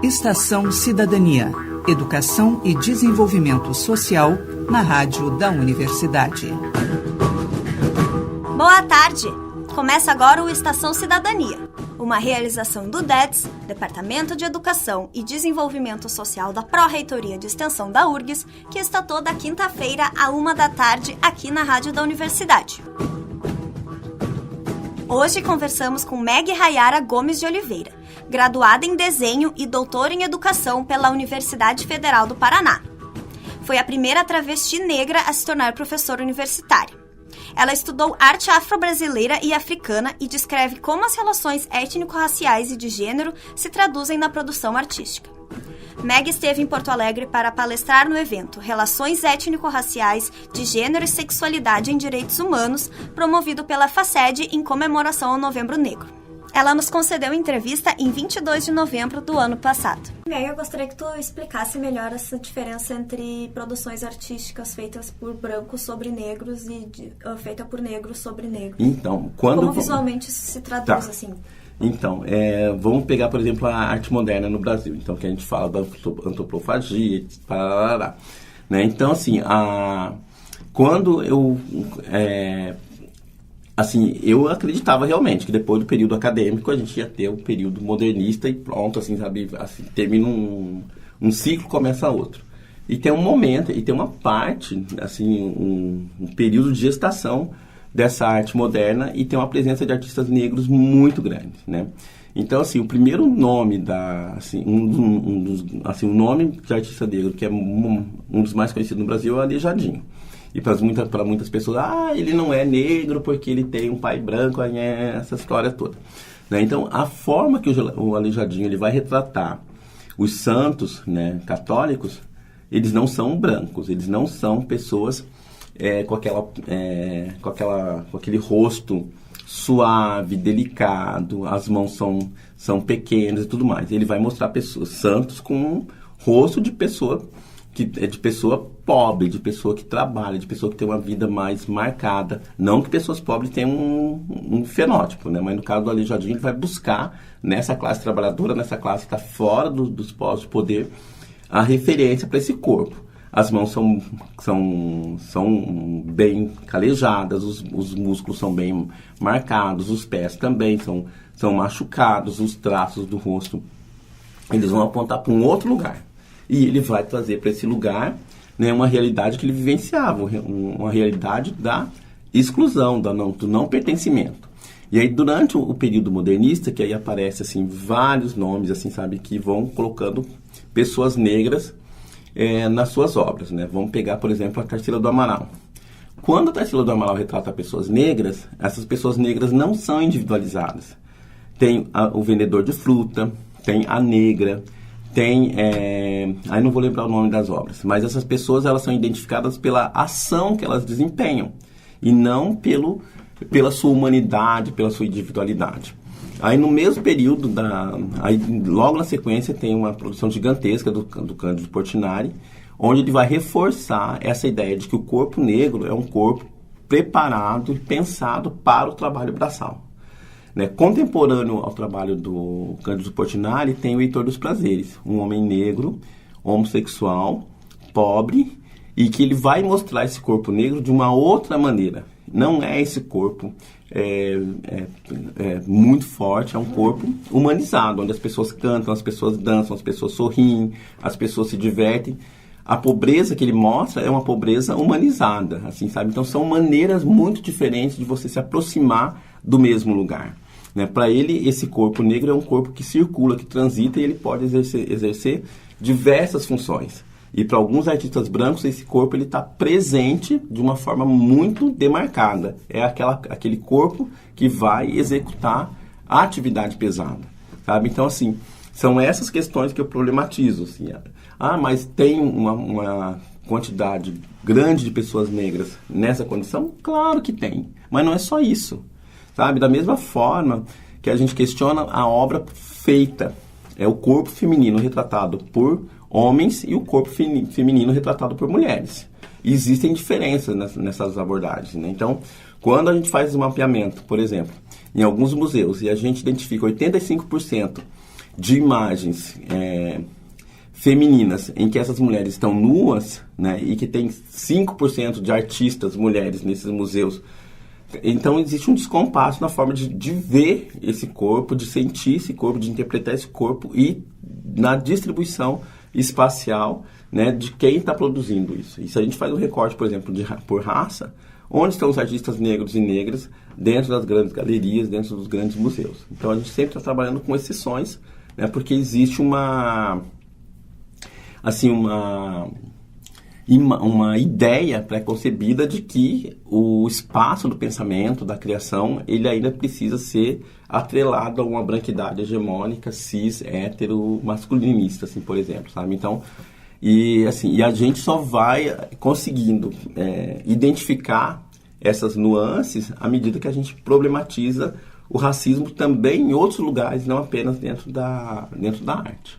Estação Cidadania, Educação e Desenvolvimento Social na Rádio da Universidade. Boa tarde! Começa agora o Estação Cidadania, uma realização do DETS, Departamento de Educação e Desenvolvimento Social da Pró-Reitoria de Extensão da URGS, que está toda quinta-feira, à 13h, aqui na Rádio da Universidade. Hoje conversamos com Meg Rayara Gomes de Oliveira, graduada em Desenho e doutora em Educação pela Universidade Federal do Paraná. Foi a primeira travesti negra a se tornar professora universitária. Ela estudou arte afro-brasileira e africana e descreve como as relações étnico-raciais e de gênero se traduzem na produção artística. Meg esteve em Porto Alegre para palestrar no evento Relações Étnico-Raciais de Gênero e Sexualidade em Direitos Humanos, promovido pela FACED em comemoração ao Novembro Negro. Ela nos concedeu entrevista em 22 de novembro do ano passado. Meg, eu gostaria que tu explicasse melhor essa diferença entre produções artísticas feitas por brancos sobre negros e feita por negros sobre negros. Então, como visualmente isso se traduz assim? Então, vamos pegar, por exemplo, a arte moderna no Brasil. Então, que a gente fala da antropofagia, né? Então, assim, quando eu acreditava realmente que depois do período acadêmico a gente ia ter o período modernista e pronto, assim, sabe? Assim, termina um ciclo, começa outro. E tem um momento, e tem uma parte, assim, um período de gestação dessa arte moderna e tem uma presença de artistas negros muito grande, né? Então, assim, o primeiro nome o nome de artista negro que é um dos mais conhecidos no Brasil é o Aleijadinho. E para muitas pessoas, ele não é negro porque ele tem um pai branco, essa história toda, né? Então, a forma que o Aleijadinho ele vai retratar os santos, né, católicos, eles não são brancos, eles não são pessoas com aquele rosto suave, delicado, as mãos são pequenas e tudo mais. Ele vai mostrar pessoas santos com um rosto de pessoa pobre, de pessoa que trabalha, de pessoa que tem uma vida mais marcada. Não que pessoas pobres tenham um fenótipo, né? Mas no caso do Aleijadinho, ele vai buscar nessa classe trabalhadora, nessa classe que está fora dos postos de poder, a referência para esse corpo. As mãos são bem calejadas, os músculos são bem marcados, os pés também são machucados, os traços do rosto, eles vão apontar para um outro lugar. E ele vai trazer para esse lugar, né, uma realidade que ele vivenciava, uma realidade da exclusão, do não pertencimento. E aí, durante o período modernista, que aí aparece assim, vários nomes assim, sabe, que vão colocando pessoas negras nas suas obras, né? Vamos pegar, por exemplo, a Tarsila do Amaral. Quando a Tarsila do Amaral retrata pessoas negras, essas pessoas negras não são individualizadas. Tem o vendedor de fruta, tem a negra, tem... aí não vou lembrar o nome das obras, mas essas pessoas elas são identificadas pela ação que elas desempenham e não pela sua humanidade, pela sua individualidade. Aí no mesmo período, logo na sequência, tem uma produção gigantesca do Cândido Portinari, onde ele vai reforçar essa ideia de que o corpo negro é um corpo preparado e pensado para o trabalho braçal. Né? Contemporâneo ao trabalho do Cândido Portinari, tem o Heitor dos Prazeres, um homem negro, homossexual, pobre, e que ele vai mostrar esse corpo negro de uma outra maneira. Não é esse corpo muito forte, é um corpo humanizado, onde as pessoas cantam, as pessoas dançam, as pessoas sorriem, as pessoas se divertem. A pobreza que ele mostra é uma pobreza humanizada, assim, sabe? Então são maneiras muito diferentes de você se aproximar do mesmo lugar. Né? Para ele, esse corpo negro é um corpo que circula, que transita, e ele pode exercer diversas funções. E para alguns artistas brancos, esse corpo está presente de uma forma muito demarcada. É aquele corpo que vai executar a atividade pesada. Sabe? Então, assim, são essas questões que eu problematizo. Assim. Mas tem uma quantidade grande de pessoas negras nessa condição? Claro que tem. Mas não é só isso. Sabe? Da mesma forma que a gente questiona a obra feita. É o corpo feminino retratado por homens e o corpo feminino retratado por mulheres. E existem diferenças nessas abordagens, né? Então, quando a gente faz um mapeamento, por exemplo, em alguns museus, e a gente identifica 85% de imagens femininas em que essas mulheres estão nuas, né, e que tem 5% de artistas mulheres nesses museus. Então existe um descompasso na forma de ver esse corpo, de sentir esse corpo, de interpretar esse corpo e na distribuição espacial, né, de quem está produzindo isso. E se a gente faz um recorte, por exemplo, por raça, onde estão os artistas negros e negras dentro das grandes galerias, dentro dos grandes museus. Então a gente sempre está trabalhando com exceções, né, porque existe uma ideia pré-concebida de que o espaço do pensamento, da criação, ele ainda precisa ser atrelado a uma branquidade hegemônica, cis, hétero, masculinista, assim, por exemplo, sabe? Então, e a gente só vai conseguindo identificar essas nuances à medida que a gente problematiza o racismo também em outros lugares, não apenas dentro da arte,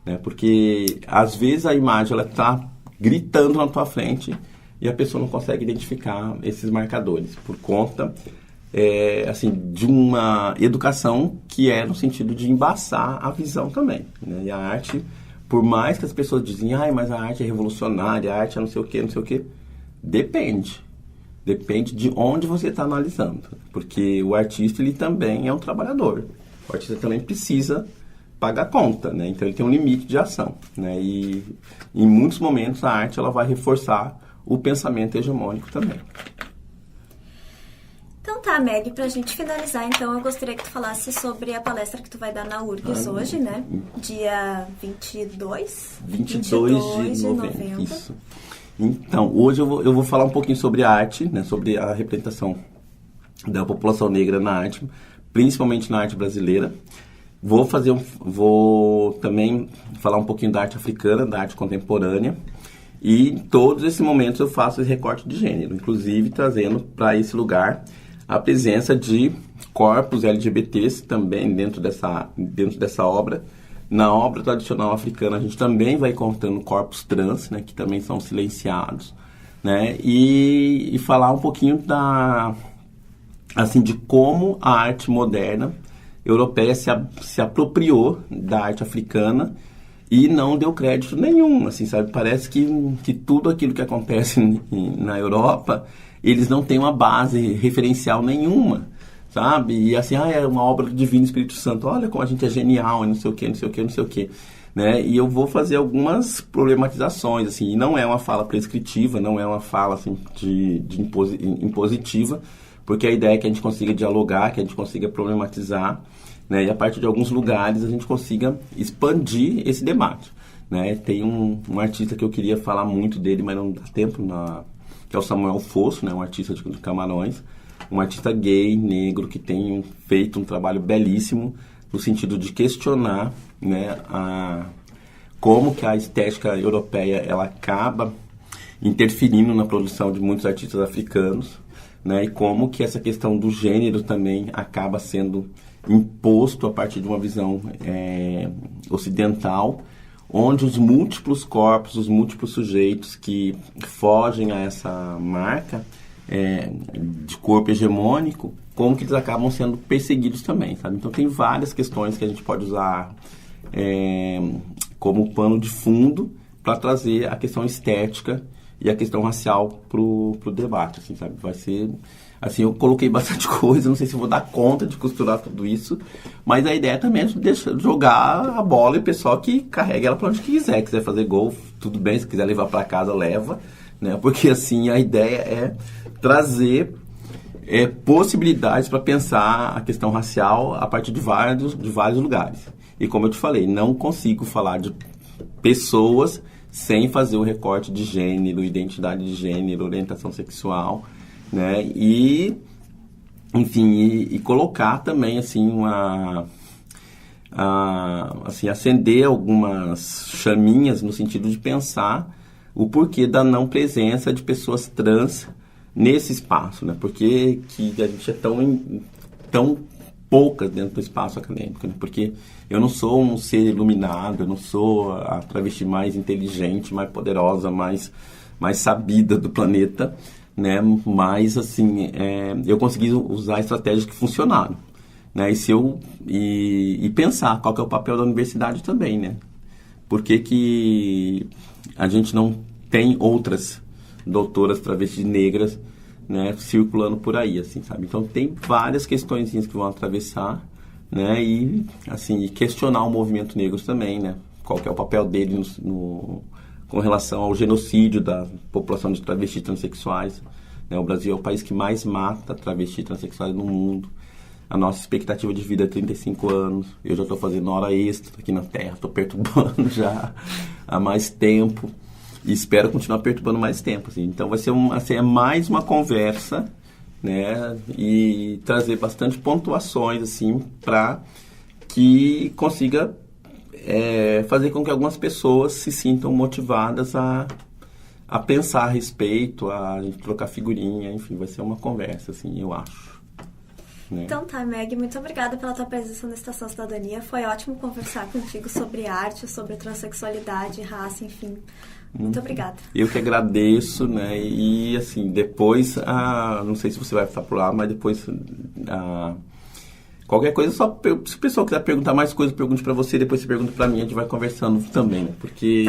né? Porque, às vezes, a imagem ela está gritando na tua frente e a pessoa não consegue identificar esses marcadores por conta de uma educação que é no sentido de embaçar a visão também, né? E a arte, por mais que as pessoas dizem, mas a arte é revolucionária, a arte é não sei o que, depende de onde você está analisando, porque o artista ele também é um trabalhador, o artista também precisa pagar conta, né? Então ele tem um limite de ação, né? E em muitos momentos a arte ela vai reforçar o pensamento hegemônico também. Então tá, Meg, pra gente finalizar, então eu gostaria que tu falasse sobre a palestra que tu vai dar na URGS hoje, né? Dia 22 de novembro. Isso. Então, hoje eu vou falar um pouquinho sobre a arte, né? Sobre a representação da população negra na arte, principalmente na arte brasileira. Vou também falar um pouquinho da arte africana, da arte contemporânea. E em todos esses momentos eu faço esse recorte de gênero, inclusive trazendo para esse lugar a presença de corpos LGBTs também dentro dessa obra. Na obra tradicional africana a gente também vai encontrando corpos trans, né, que também são silenciados, né, e falar um pouquinho de como a arte moderna europeia se apropriou da arte africana e não deu crédito nenhum, assim, sabe? Parece que tudo aquilo que acontece na Europa, eles não têm uma base referencial nenhuma, sabe? E assim, é uma obra do Divino Espírito Santo, olha como a gente é genial, e não sei o quê, né? E eu vou fazer algumas problematizações, assim, e não é uma fala prescritiva, não é uma fala, assim, impositiva, porque a ideia é que a gente consiga dialogar, que a gente consiga problematizar, né, e a partir de alguns lugares a gente consiga expandir esse debate, né? Tem um artista que eu queria falar muito dele, mas não dá tempo, que é o Samuel Fosso, né, um artista de Camarões, um artista gay, negro, que tem feito um trabalho belíssimo no sentido de questionar, né, como que a estética europeia ela acaba interferindo na produção de muitos artistas africanos, né, e como que essa questão do gênero também acaba sendo imposto a partir de uma visão ocidental, onde os múltiplos corpos, os múltiplos sujeitos que fogem a essa marca de corpo hegemônico, como que eles acabam sendo perseguidos também, sabe? Então tem várias questões que a gente pode usar como pano de fundo para trazer a questão estética e a questão racial pro debate, assim, sabe? Vai ser... Assim, eu coloquei bastante coisa, não sei se vou dar conta de costurar tudo isso, mas a ideia também é jogar a bola e o pessoal que carrega ela para onde quiser fazer gol, tudo bem, se quiser levar para casa, leva, né? Porque, assim, a ideia é trazer possibilidades para pensar a questão racial a partir de vários lugares. E como eu te falei, não consigo falar de pessoas sem fazer o recorte de gênero, identidade de gênero, orientação sexual, né? E, enfim, e colocar também, assim, acender algumas chaminhas no sentido de pensar o porquê da não presença de pessoas trans nesse espaço, né? Porque que a gente é tão poucas dentro do espaço acadêmico, né? Porque eu não sou um ser iluminado, eu não sou a travesti mais inteligente, mais poderosa, mais sabida do planeta, né? Mas, assim, eu consegui usar estratégias que funcionaram. né? E pensar qual que é o papel da universidade também, né? Por que a gente não tem outras doutoras travestis negras, né, circulando por aí, assim, sabe? Então tem várias questões que vão atravessar, né, e assim, questionar o movimento negro também, né? Qual que é o papel dele com relação ao genocídio da população de travestis transexuais, né? O Brasil é o país que mais mata travestis transexuais no mundo. A nossa expectativa de vida é 35 anos. Eu já estou fazendo hora extra aqui na Terra, estou perturbando já há mais tempo e espero continuar perturbando mais tempo, assim. Então vai ser mais uma conversa, né, e trazer bastante pontuações, assim, para que consiga fazer com que algumas pessoas se sintam motivadas a pensar a respeito, a gente trocar figurinha, enfim, vai ser uma conversa, assim, eu acho. Né? Então tá, Meg, muito obrigada pela tua presença na Estação Cidadania. Foi ótimo conversar contigo sobre arte, sobre transexualidade, raça, enfim. Muito obrigada. Eu que agradeço, né? E assim, depois, não sei se você vai estar por lá, mas depois, qualquer coisa, só se o pessoal quiser perguntar mais coisas, pergunte pra você, depois você pergunta pra mim, a gente vai conversando também, né? Porque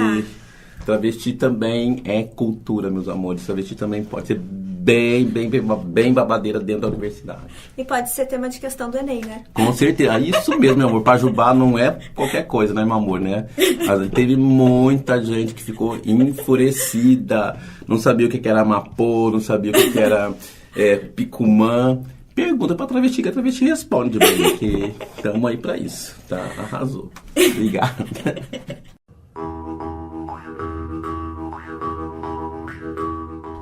travesti também é cultura, meus amores. Travesti também pode ser bem babadeira dentro da universidade. E pode ser tema de questão do Enem, né? Com certeza. Isso mesmo, meu amor. Pajubá não é qualquer coisa, né, meu amor, né? Teve muita gente que ficou enfurecida. Não sabia o que era Amapô, não sabia o que era Picumã. Pergunta pra travesti, que a travesti responde, bem, que estamos aí pra isso, tá? Arrasou. Obrigado.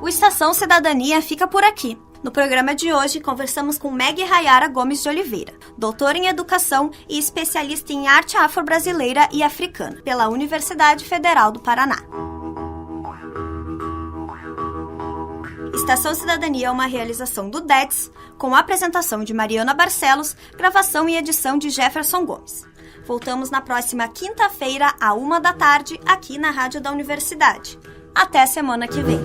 O Estação Cidadania fica por aqui. No programa de hoje, conversamos com Meg Rayara Gomes de Oliveira, doutora em Educação e especialista em arte afro-brasileira e africana, pela Universidade Federal do Paraná. Estação Cidadania é uma realização do DETS, com a apresentação de Mariana Barcelos, gravação e edição de Jefferson Gomes. Voltamos na próxima quinta-feira, à 13h, aqui na Rádio da Universidade. Até a semana que vem.